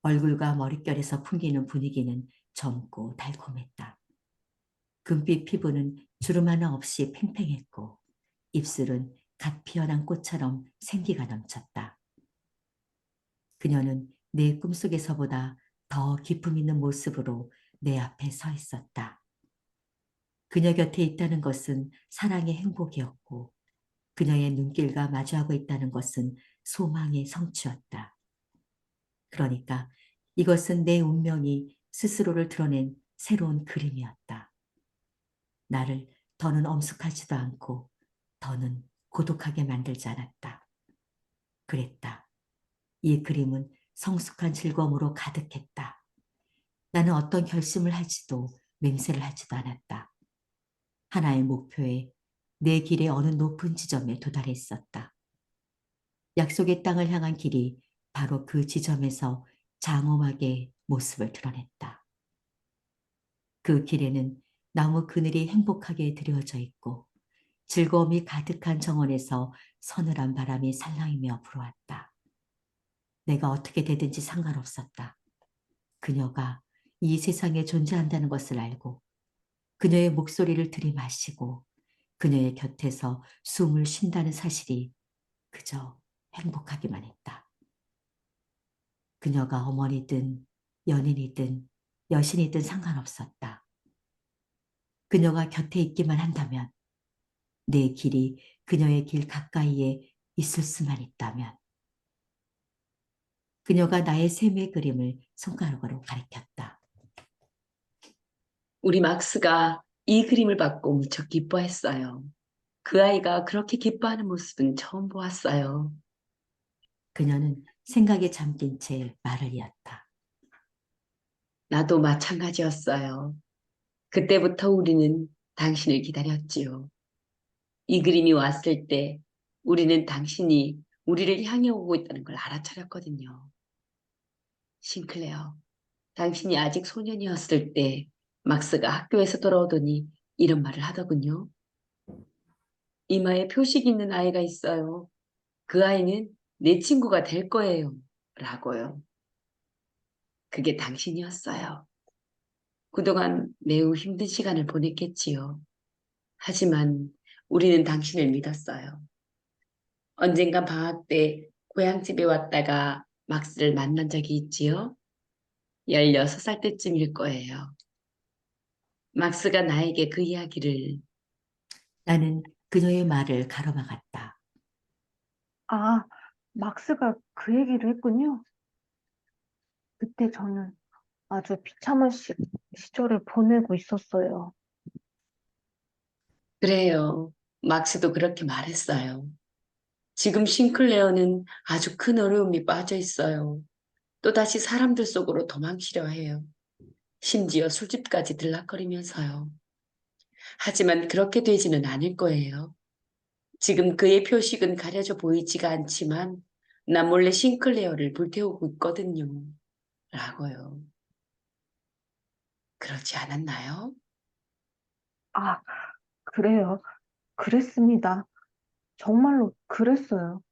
얼굴과 머릿결에서 풍기는 분위기는 젊고 달콤했다. 금빛 피부는 주름 하나 없이 팽팽했고 입술은 갓 피어난 꽃처럼 생기가 넘쳤다. 그녀는 내 꿈속에서보다 더 기품 있는 모습으로 내 앞에 서 있었다. 그녀 곁에 있다는 것은 사랑의 행복이었고 그녀의 눈길과 마주하고 있다는 것은 소망의 성취였다. 그러니까 이것은 내 운명이 스스로를 드러낸 새로운 그림이었다. 나를 더는 엄숙하지도 않고 더는 고독하게 만들지 않았다. 그랬다. 이 그림은 성숙한 즐거움으로 가득했다. 나는 어떤 결심을 하지도 맹세를 하지도 않았다. 하나의 목표에 내 길의 어느 높은 지점에 도달했었다. 약속의 땅을 향한 길이 바로 그 지점에서 장엄하게 모습을 드러냈다. 그 길에는 나무 그늘이 행복하게 드려져 있고 즐거움이 가득한 정원에서 서늘한 바람이 살랑이며 불어왔다. 내가 어떻게 되든지 상관없었다. 그녀가 이 세상에 존재한다는 것을 알고 그녀의 목소리를 들이마시고 그녀의 곁에서 숨을 쉰다는 사실이 그저 행복하기만 했다. 그녀가 어머니든 연인이든 여신이든 상관없었다. 그녀가 곁에 있기만 한다면 내 길이 그녀의 길 가까이에 있을 수만 있다면 그녀가 나의 삶의 그림을 손가락으로 가리켰다. 우리 막스가 이 그림을 받고 무척 기뻐했어요. 그 아이가 그렇게 기뻐하는 모습은 처음 보았어요. 그녀는 생각에 잠긴 채 말을 이었다. 나도 마찬가지였어요. 그때부터 우리는 당신을 기다렸지요. 이 그림이 왔을 때 우리는 당신이 우리를 향해 오고 있다는 걸 알아차렸거든요. 싱클레어, 당신이 아직 소년이었을 때 막스가 학교에서 돌아오더니 이런 말을 하더군요. 이마에 표식 있는 아이가 있어요. 그 아이는 내 친구가 될 거예요. 라고요. 그게 당신이었어요. 그동안 매우 힘든 시간을 보냈겠지요. 하지만 우리는 당신을 믿었어요. 언젠가 방학 때 고향집에 왔다가 막스를 만난 적이 있지요. 16살 때쯤일 거예요. 막스가 나에게 그 이야기를 나는 그녀의 말을 가로막았다. 아, 막스가 그 얘기를 했군요. 그때 저는 아주 비참한 시절을 보내고 있었어요. 그래요. 막스도 그렇게 말했어요. 지금 싱클레어는 아주 큰 어려움이 빠져 있어요. 또다시 사람들 속으로 도망치려 해요. 심지어 술집까지 들락거리면서요. 하지만 그렇게 되지는 않을 거예요. 지금 그의 표식은 가려져 보이지가 않지만 나 몰래 싱클레어를 불태우고 있거든요. 라고요. 그렇지 않았나요? 아, 그래요. 그랬습니다. 정말로 그랬어요.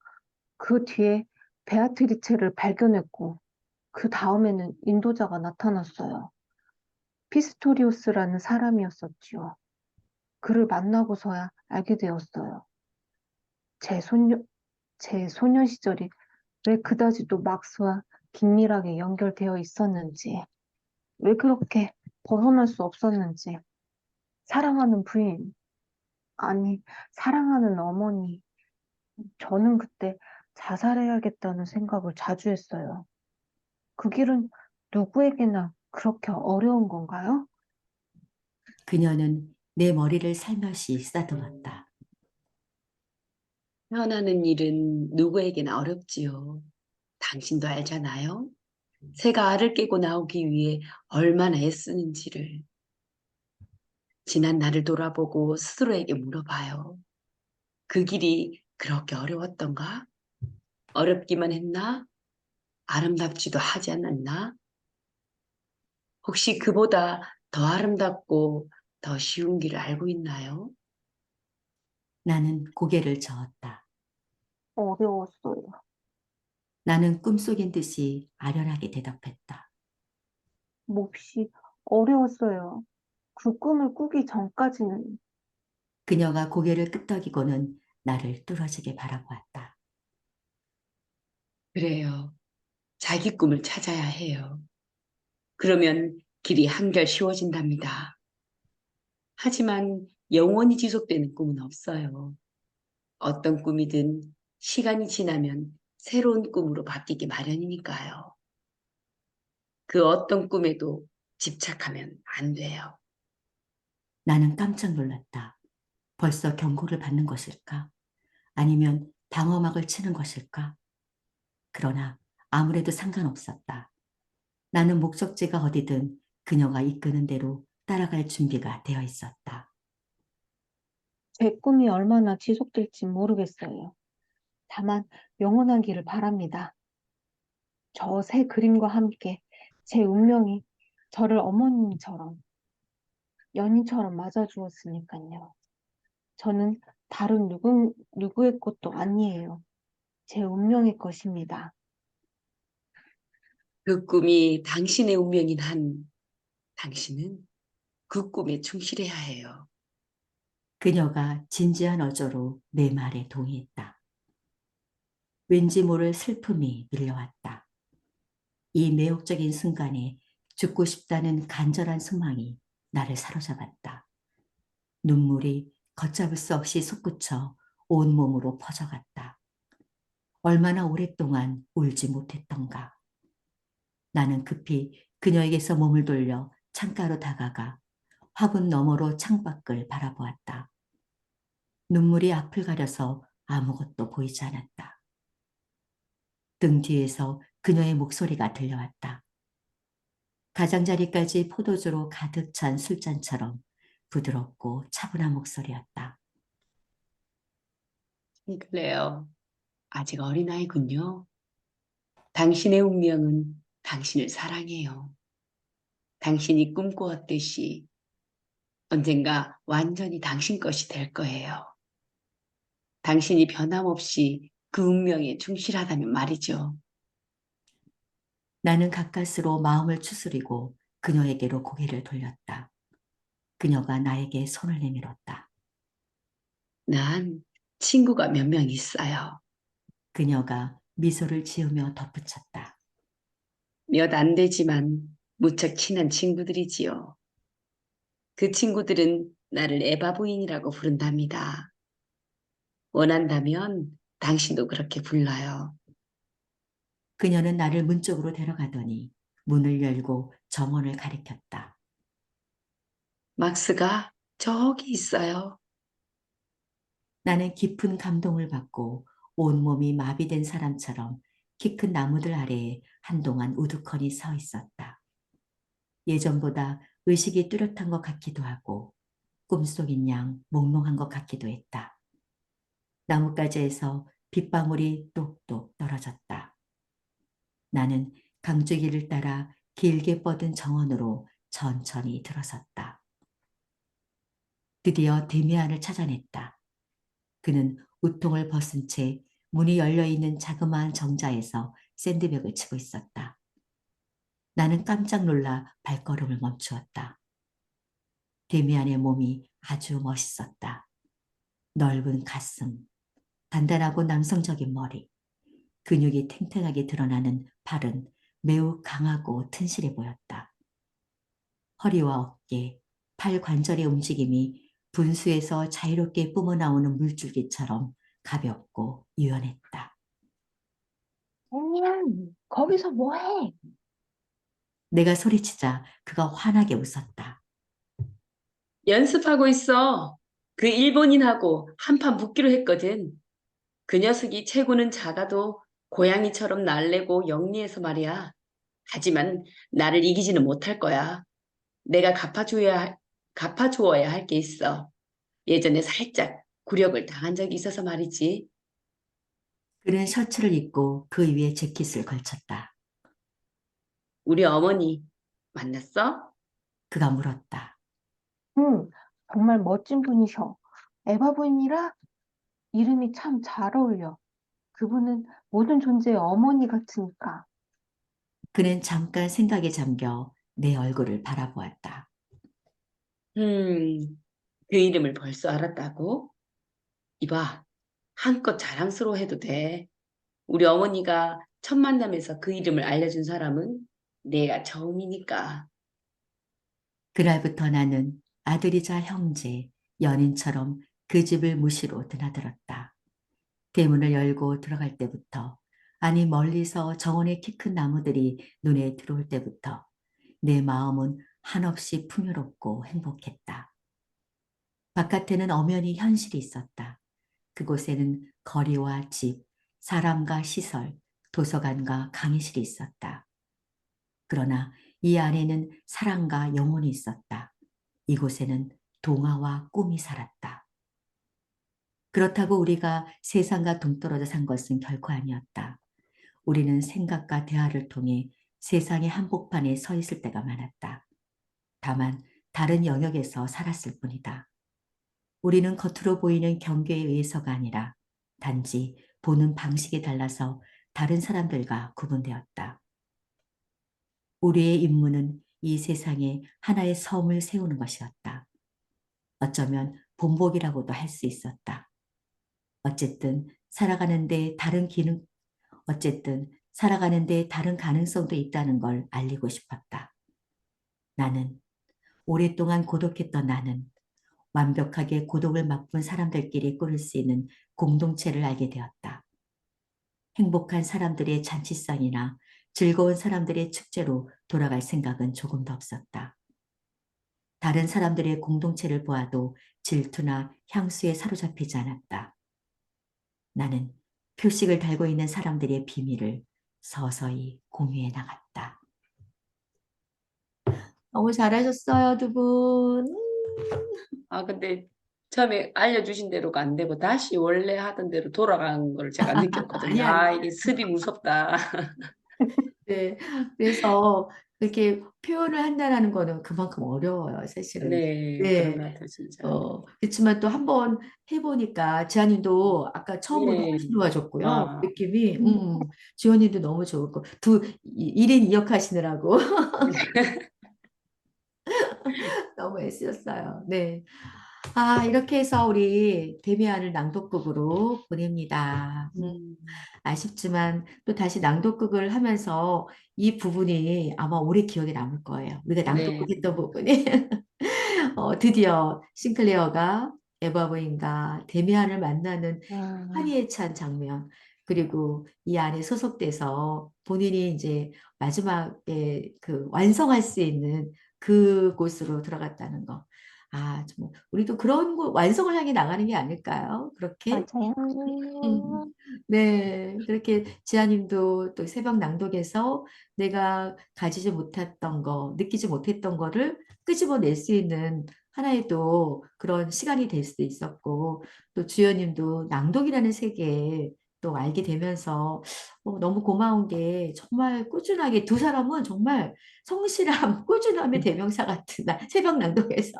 그 뒤에 베아트리체를 발견했고, 그 다음에는 인도자가 나타났어요. 피스토리오스라는 사람이었었지요. 그를 만나고서야 알게 되었어요. 제 소년, 제 소년 시절이 왜 그다지도 막스와 긴밀하게 연결되어 있었는지, 왜 그렇게 벗어날 수 없었는지, 사랑하는 부인, 아니, 사랑하는 어머니, 저는 그때 자살해야겠다는 생각을 자주 했어요. 그 길은 누구에게나 그렇게 어려운 건가요? 그녀는 내 머리를 살며시 쓰다듬었다. 태어나는 일은 누구에게나 어렵지요. 당신도 알잖아요. 새가 알을 깨고 나오기 위해 얼마나 애쓰는지를. 지난 날을 돌아보고 스스로에게 물어봐요. 그 길이 그렇게 어려웠던가? 어렵기만 했나? 아름답지도 하지 않았나? 혹시 그보다 더 아름답고 더 쉬운 길을 알고 있나요? 나는 고개를 저었다. 어려웠어요. 나는 꿈속인 듯이 아련하게 대답했다. 몹시 어려웠어요. 그 꿈을 꾸기 전까지는. 그녀가 고개를 끄덕이고는 나를 뚫어지게 바라보았다. 그래요. 자기 꿈을 찾아야 해요. 그러면 길이 한결 쉬워진답니다. 하지만 영원히 지속되는 꿈은 없어요. 어떤 꿈이든 시간이 지나면 새로운 꿈으로 바뀌기 마련이니까요. 그 어떤 꿈에도 집착하면 안 돼요. 나는 깜짝 놀랐다. 벌써 경고를 받는 것일까? 아니면 방어막을 치는 것일까? 그러나 아무래도 상관없었다. 나는 목적지가 어디든 그녀가 이끄는 대로 따라갈 준비가 되어 있었다. 제 꿈이 얼마나 지속될지 모르겠어요. 다만 영원하기를 바랍니다. 저 새 그림과 함께 제 운명이 저를 어머님처럼, 연인처럼 맞아주었으니까요. 저는 다른 누구의 것도 아니에요. 제 운명의 것입니다. 그 꿈이 당신의 운명인 한 당신은 그 꿈에 충실해야 해요. 그녀가 진지한 어조로 내 말에 동의했다. 왠지 모를 슬픔이 밀려왔다. 이 매혹적인 순간에 죽고 싶다는 간절한 소망이 나를 사로잡았다. 눈물이 걷잡을 수 없이 솟구쳐 온몸으로 퍼져갔다. 얼마나 오랫동안 울지 못했던가. 나는 급히 그녀에게서 몸을 돌려 창가로 다가가 화분 너머로 창밖을 바라보았다. 눈물이 앞을 가려서 아무것도 보이지 않았다. 등 뒤에서 그녀의 목소리가 들려왔다. 가장자리까지 포도주로 가득 찬 술잔처럼 부드럽고 차분한 목소리였다. 그래요. 아직 어린아이군요. 당신의 운명은 당신을 사랑해요. 당신이 꿈꾸었듯이 언젠가 완전히 당신 것이 될 거예요. 당신이 변함없이 그 운명에 충실하다면 말이죠. 나는 가까스로 마음을 추스리고 그녀에게로 고개를 돌렸다. 그녀가 나에게 손을 내밀었다. 난 친구가 몇 명 있어요. 그녀가 미소를 지으며 덧붙였다. 몇 안 되지만 무척 친한 친구들이지요. 그 친구들은 나를 에바 부인이라고 부른답니다. 원한다면 당신도 그렇게 불러요. 그녀는 나를 문 쪽으로 데려가더니 문을 열고 정원을 가리켰다. 막스가 저기 있어요. 나는 깊은 감동을 받고 온몸이 마비된 사람처럼 키 큰 나무들 아래에 한동안 우두커니 서 있었다. 예전보다 의식이 뚜렷한 것 같기도 하고 꿈속인 양 몽롱한 것 같기도 했다. 나뭇가지에서 빗방울이 똑똑 떨어졌다. 나는 강주길을 따라 길게 뻗은 정원으로 천천히 들어섰다. 드디어 데미안을 찾아냈다. 그는 우통을 벗은 채 문이 열려있는 자그마한 정자에서 샌드백을 치고 있었다. 나는 깜짝 놀라 발걸음을 멈추었다. 데미안의 몸이 아주 멋있었다. 넓은 가슴, 단단하고 남성적인 머리, 근육이 탱탱하게 드러나는 팔은 매우 강하고 튼실해 보였다. 허리와 어깨, 팔 관절의 움직임이 분수에서 자유롭게 뿜어나오는 물줄기처럼 가볍고 유연했다. 거기서 뭐해? 내가 소리치자 그가 환하게 웃었다. 연습하고 있어. 그 일본인하고 한판 붙기로 했거든. 그 녀석이 체구는 작아도 고양이처럼 날래고 영리해서 말이야. 하지만 나를 이기지는 못할 거야. 내가 갚아주어야 할 게 있어. 예전에 살짝 굴욕을 당한 적이 있어서 말이지. 그는 셔츠를 입고 그 위에 재킷을 걸쳤다. 우리 어머니 만났어? 그가 물었다. 응, 정말 멋진 분이셔. 에바 부인이라 이름이 참 잘 어울려. 그분은 모든 존재의 어머니 같으니까. 그는 잠깐 생각에 잠겨 내 얼굴을 바라보았다. 그 이름을 벌써 알았다고? 이봐, 한껏 자랑스러워해도 돼. 우리 어머니가 첫 만남에서 그 이름을 알려준 사람은 내가 처음이니까. 그날부터 나는 아들이자 형제, 연인처럼 그 집을 무시로 드나들었다. 대문을 열고 들어갈 때부터, 아니 멀리서 정원의 키 큰 나무들이 눈에 들어올 때부터 내 마음은 한없이 풍요롭고 행복했다. 바깥에는 엄연히 현실이 있었다. 그곳에는 거리와 집, 사람과 시설, 도서관과 강의실이 있었다. 그러나 이 안에는 사랑과 영혼이 있었다. 이곳에는 동화와 꿈이 살았다. 그렇다고 우리가 세상과 동떨어져 산 것은 결코 아니었다. 우리는 생각과 대화를 통해 세상의 한복판에 서 있을 때가 많았다. 다만 다른 영역에서 살았을 뿐이다. 우리는 겉으로 보이는 경계에 의해서가 아니라 단지 보는 방식이 달라서 다른 사람들과 구분되었다. 우리의 임무는 이 세상에 하나의 섬을 세우는 것이었다. 어쩌면 본복이라고도 할 수 있었다. 어쨌든 살아가는데 다른 가능성도 있다는 걸 알리고 싶었다. 나는 오랫동안 고독했던 나는 완벽하게 고독을 맛본 사람들끼리 꾸릴 수 있는 공동체를 알게 되었다. 행복한 사람들의 잔치상이나 즐거운 사람들의 축제로 돌아갈 생각은 조금도 없었다. 다른 사람들의 공동체를 보아도 질투나 향수에 사로잡히지 않았다. 나는 표식을 달고 있는 사람들의 비밀을 서서히 공유해 나갔다. 너무 잘하셨어요, 두 분. 아, 근데 처음에 알려주신 대로가 안 되고 다시 원래 하던 대로 돌아간 걸 제가 아니, 느꼈거든요. 아니. 아, 이게 습이 무섭다. 네. 그래서 그렇게 표현을 한다는 거는 그만큼 어려워요, 사실은. 네, 그런 네. 것 같아요, 진짜. 그렇지만 또 한 번 해보니까 지아님도 아까 처음보다 예. 훨씬 좋아졌고요. 아, 느낌이, 지원님도 너무 좋고, 1인 2역 하시느라고 너무 애쓰셨어요. 네. 아, 이렇게 해서 우리 데미안을 낭독극으로 보냅니다. 음, 아쉽지만 또 다시 낭독극을 하면서 이 부분이 아마 오래 기억에 남을 거예요. 우리가 네. 낭독극했던 부분이 드디어 싱클레어가 에바 부인과 데미안을 만나는 아, 환희에 찬 장면, 그리고 이 안에 소속돼서 본인이 이제 마지막에 그 완성할 수 있는 그곳으로 들어갔다는 거. 아, 정말 우리도 그런 곳 완성을 향해 나가는 게 아닐까요? 그렇게? 맞아요. 음, 네, 그렇게 지아님도 또 새벽 낭독에서 내가 가지지 못했던 거, 느끼지 못했던 거를 끄집어낼 수 있는 하나의 또 그런 시간이 될 수도 있었고, 또 주연님도 낭독이라는 세계에 또 알게 되면서 너무 고마운 게 정말 꾸준하게 두 사람은 정말 성실함, 꾸준함의 대명사 같은 새벽 낭독에서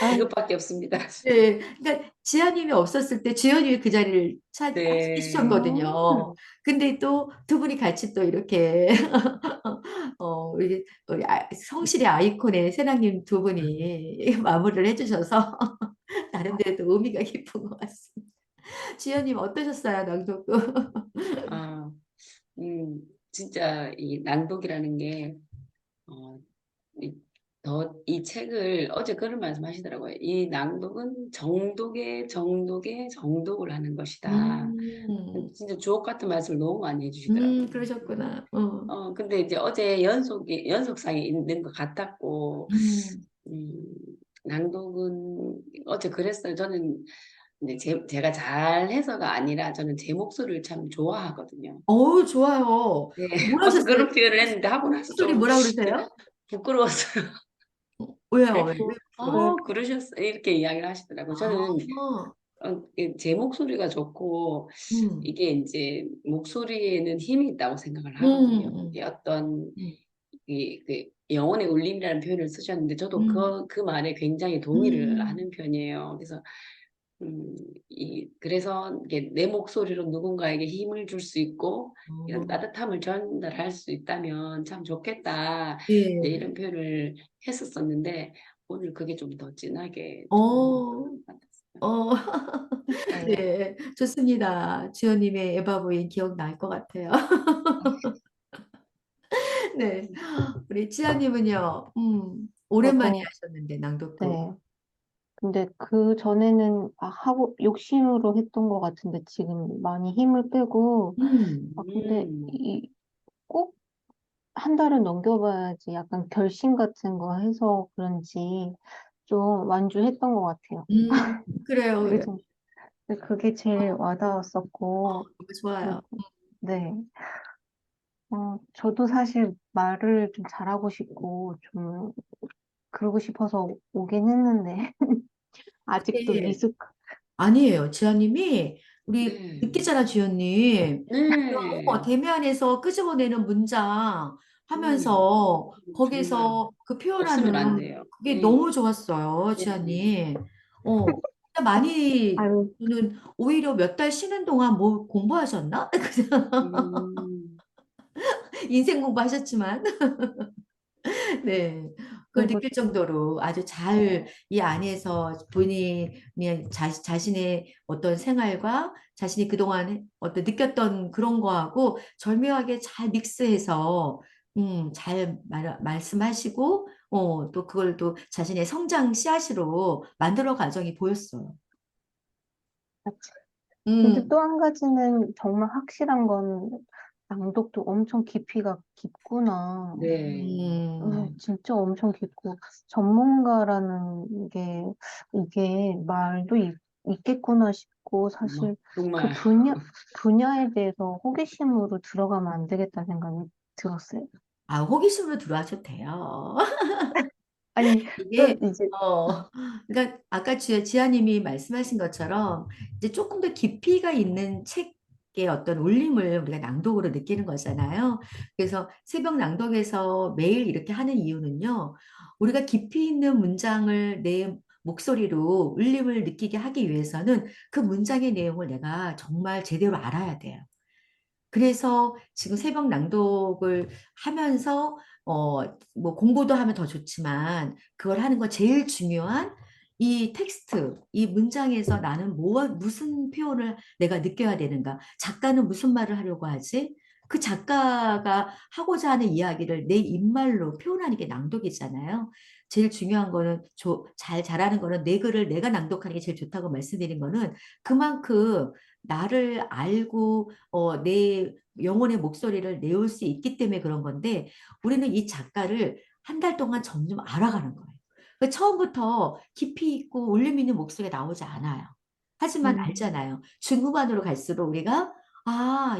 아, 이것밖에 없습니다. 네, 그러니까 지아님이 없었을 때 주연이 그 자리를 네. 해주셨거든요. 음, 근데 또 두 분이 같이 또 이렇게 우리 성실의 아이콘의 세랑님 두 분이 마무리를 해주셔서 나름대로 또 의미가 깊은 것 같습니다. 지연님 어떠셨어요, 낭독? 아, 진짜 이 낭독이라는 게, 어, 이 책을 어제 그런 말씀 하시더라고요. 이 낭독은 정독의 정독을 하는 것이다. 음, 진짜 주옥 같은 말씀을 너무 많이 해주시더라고요. 그러셨구나. 근데 이제 어제 연속상에 있는 것 같았고, 음. 음, 낭독은 어제 그랬어요. 저는 이제 제가 잘 해서가 아니라 저는 제 목소리를 참 좋아하거든요. 어우, 좋아요. 네, 뭐라 어제 하셨어요? 그런 표현을 했는데 하고 나서 소리 좀 뭐라 그러세요? 부끄러웠어요. 왜요? 왜 부끄러워요? 그, 그러셨어요. 이렇게 이야기를 하시더라고요. 저는 아, 제 목소리가 좋고, 음, 이게 이제 목소리에는 힘이 있다고 생각을 음, 하거든요. 음, 이게 어떤 음, 그 영혼의 울림이라는 표현을 쓰셨는데 저도 음, 그 말에 굉장히 동의를 음, 하는 편이에요. 그래서 음, 그래서 이게 내 목소리로 누군가에게 힘을 줄 수 있고 이런 어, 따뜻함을 전달할 수 있다면 참 좋겠다. 이제 예, 이런 표현을 했었었는데 오늘 그게 좀 더 진하게 좀 어, 와닿았어요. 어, 네. 네, 좋습니다. 주연님의 에바보이 기억날 것 같아요. 네, 우리 지아님은요, 오랜만에 저도, 하셨는데, 낭독도. 네. 근데 그 전에는 하고 욕심으로 했던 것 같은데 지금 많이 힘을 빼고 근데 음, 이 꼭 한 달은 넘겨봐야지 약간 결심 같은 거 해서 그런지 좀 완주했던 것 같아요. 그래요, 그게 그래요. 좀 그게 제일 와닿았었고 너무 좋아요. 그리고 네. 저도 사실 말을 좀 잘하고 싶고 좀 그러고 싶어서 오긴 했는데 아직도 근데 미숙. 아니에요. 지아님이 우리 네. 늦겠잖아, 지연님. 네. 대면에서 끄집어내는 문장 음, 하면서 정말 거기서 그 없으면 안 표현하는 돼요. 그게 네. 너무 좋았어요, 네. 지아님. 진짜 많이 아유, 저는 오히려 몇 달 쉬는 동안 뭐 공부하셨나? 음, 인생 공부하셨지만. 네. 그걸 그리고 느낄 정도로 아주 잘 이 안에서 본인이 그냥 자신의 어떤 생활과 자신이 그동안 어떤 느꼈던 그런 거하고 절묘하게 잘 믹스해서 잘 말씀하시고 또 그걸 또 자신의 성장 씨앗으로 만들어 가정이 보였어요. 근데 음, 또 한 가지는 정말 확실한 건 낭독도 엄청 깊이가 깊구나. 네. 진짜 엄청 깊고 전문가라는 게 이게 말도 있겠구나 싶고 사실 그 정말. 분야에 대해서 호기심으로 들어가면 안 되겠다는 생각이 들었어요. 호기심으로 들어와도 돼요. 아니, 또 이게 이제 그러니까 아까 지아님이 말씀하신 것처럼 이제 조금 더 깊이가 있는 책의 어떤 울림을 우리가 낭독으로 느끼는 거잖아요. 그래서 새벽 낭독에서 매일 이렇게 하는 이유는요. 우리가 깊이 있는 문장을 내 목소리로 울림을 느끼게 하기 위해서는 그 문장의 내용을 내가 정말 제대로 알아야 돼요. 그래서 지금 새벽 낭독을 하면서 뭐 공부도 하면 더 좋지만 그걸 하는 거 제일 중요한 이 텍스트, 이 문장에서 나는 무슨 표현을 내가 느껴야 되는가? 작가는 무슨 말을 하려고 하지? 그 작가가 하고자 하는 이야기를 내 입말로 표현하는 게 낭독이잖아요. 제일 중요한 거는 잘하는 거는 내 글을 내가 낭독하는 게 제일 좋다고 말씀드린 거는 그만큼 나를 알고 내 영혼의 목소리를 내올 수 있기 때문에 그런 건데 우리는 이 작가를 한 달 동안 점점 알아가는 거예요. 처음부터 깊이 있고 울림 있는 목소리가 나오지 않아요. 하지만 음, 알잖아요. 중후반으로 갈수록 우리가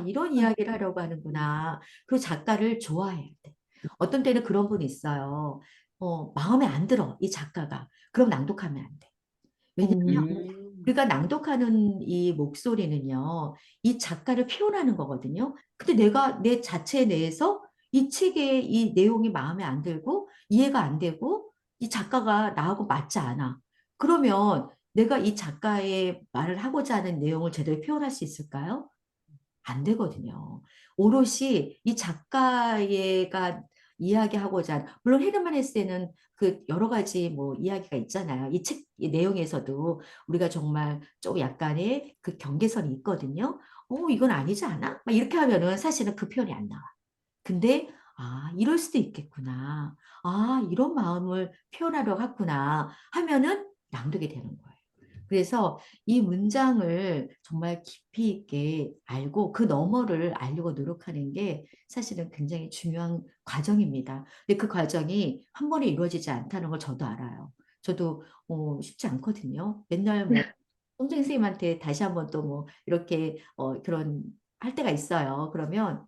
이런 이야기를 하려고 하는구나. 그 작가를 좋아해야 돼. 어떤 때는 그런 분이 있어요. 마음에 안 들어, 이 작가가. 그럼 낭독하면 안 돼. 왜냐면 음, 우리가 낭독하는 이 목소리는요, 이 작가를 표현하는 거거든요. 근데 내가 내 자체 내에서 이 책의 이 내용이 마음에 안 들고 이해가 안 되고 이 작가가 나하고 맞지 않아. 그러면 내가 이 작가의 말을 하고자 하는 내용을 제대로 표현할 수 있을까요? 안 되거든요. 오롯이 이 작가가 이야기하고자 물론 헤르만 헤세는 그 여러 가지 뭐 이야기가 있잖아요. 이 책 내용에서도 우리가 정말 좀 약간의 그 경계선이 있거든요. 이건 아니지 않아? 막 이렇게 하면은 사실은 그 표현이 안 나와. 근데 이럴 수도 있겠구나. 이런 마음을 표현하려고 했구나 하면은 낭독이 되는 거예요. 그래서 이 문장을 정말 깊이 있게 알고 그 너머를 알려고 노력하는 게 사실은 굉장히 중요한 과정입니다. 근데 그 과정이 한 번에 이루어지지 않다는 걸 저도 알아요. 저도 쉽지 않거든요. 맨날 뭐 선생님한테 다시 한번 또 뭐 이렇게 그런 할 때가 있어요. 그러면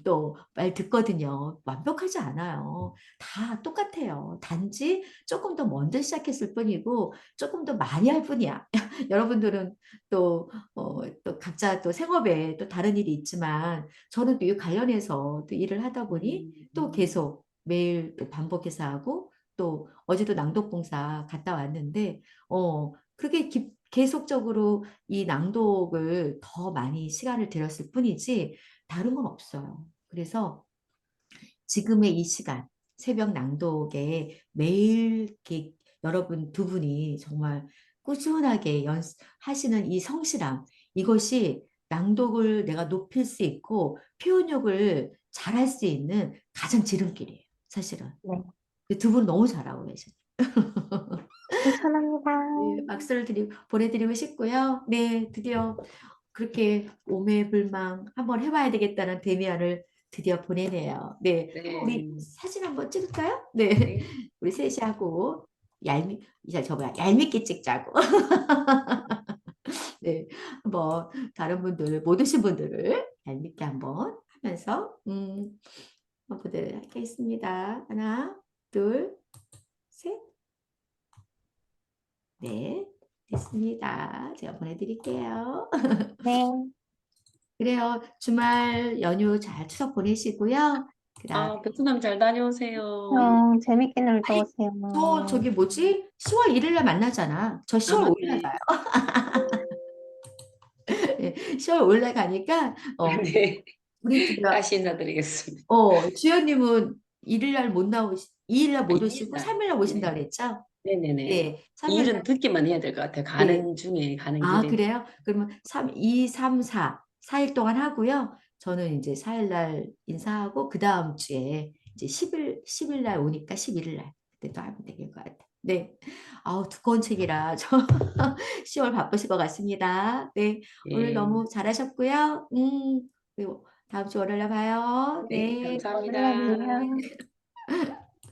또 말 듣거든요. 완벽하지 않아요. 다 똑같아요. 단지 조금 더 먼저 시작했을 뿐이고 조금 더 많이 할 뿐이야. 여러분들은 또 각자 또 생업에 또 다른 일이 있지만 저는 또 이 관련해서 또 일을 하다 보니 또 계속 매일 또 반복해서 하고 또 어제도 낭독봉사 갔다 왔는데 그게 계속적으로 이 낭독을 더 많이 시간을 들였을 뿐이지 다른 건 없어요. 그래서 지금의 이 시간, 새벽 낭독에 매일 이렇게 여러분 두 분이 정말 꾸준하게 하시는 이 성실함, 이것이 낭독을 내가 높일 수 있고 표현력을 잘할 수 있는 가장 지름길이에요. 사실은. 네, 두 분 너무 잘하고 계셔요. 추천합니다. 네, 박수를 보내드리고 싶고요. 네, 드디어 그렇게 오매불망 한번 해봐야 되겠다는 대미안을 드디어 보내네요. 네, 우리 네. 사진 한번 찍을까요? 네, 네. 우리 셋이 하고 이제 저거야 얄밉게 찍자고. 네, 뭐 다른 분들 못 오신 분들을 얄밉게 한번 하면서 한번 보도록 하겠습니다. 하나, 둘, 셋. 네, 됐습니다. 제가 보내드릴게요. 네, 그래요. 주말 연휴 잘 추석 보내시고요. 그다음 베트남 잘 다녀오세요. 재밌게 놀다 아니, 오세요. 저 저기 뭐지? 10월 1일 날 만나잖아. 저 10월 5일 날 맞네. 가요. 예, 10월 5일 날 가니까 네. 우리 집에 다시 인사드리겠습니다. 주연님은 1일 날 못 나오시 2일 날 못 오시고 2일 3일 날 오신다 네. 그랬죠? 네네네. 네. 이 3일 일은 듣기만 해야 될 것 같아요. 네. 가는 중에, 가는 아, 길에. 그래요? 그러면 2, 3, 4, 4일 동안 하고요. 저는 이제 4일 날 인사하고 그 다음 주에 이제 10일 날 오니까 11일 날 그때 또 하면 되길 것 같아요. 네. 아우, 두꺼운 책이라 저 10월 바쁘실 것 같습니다. 네. 오늘 예. 너무 잘하셨고요. 그리고 다음 주 월요일에 봐요. 네, 네. 연락 감사합니다. 주세요.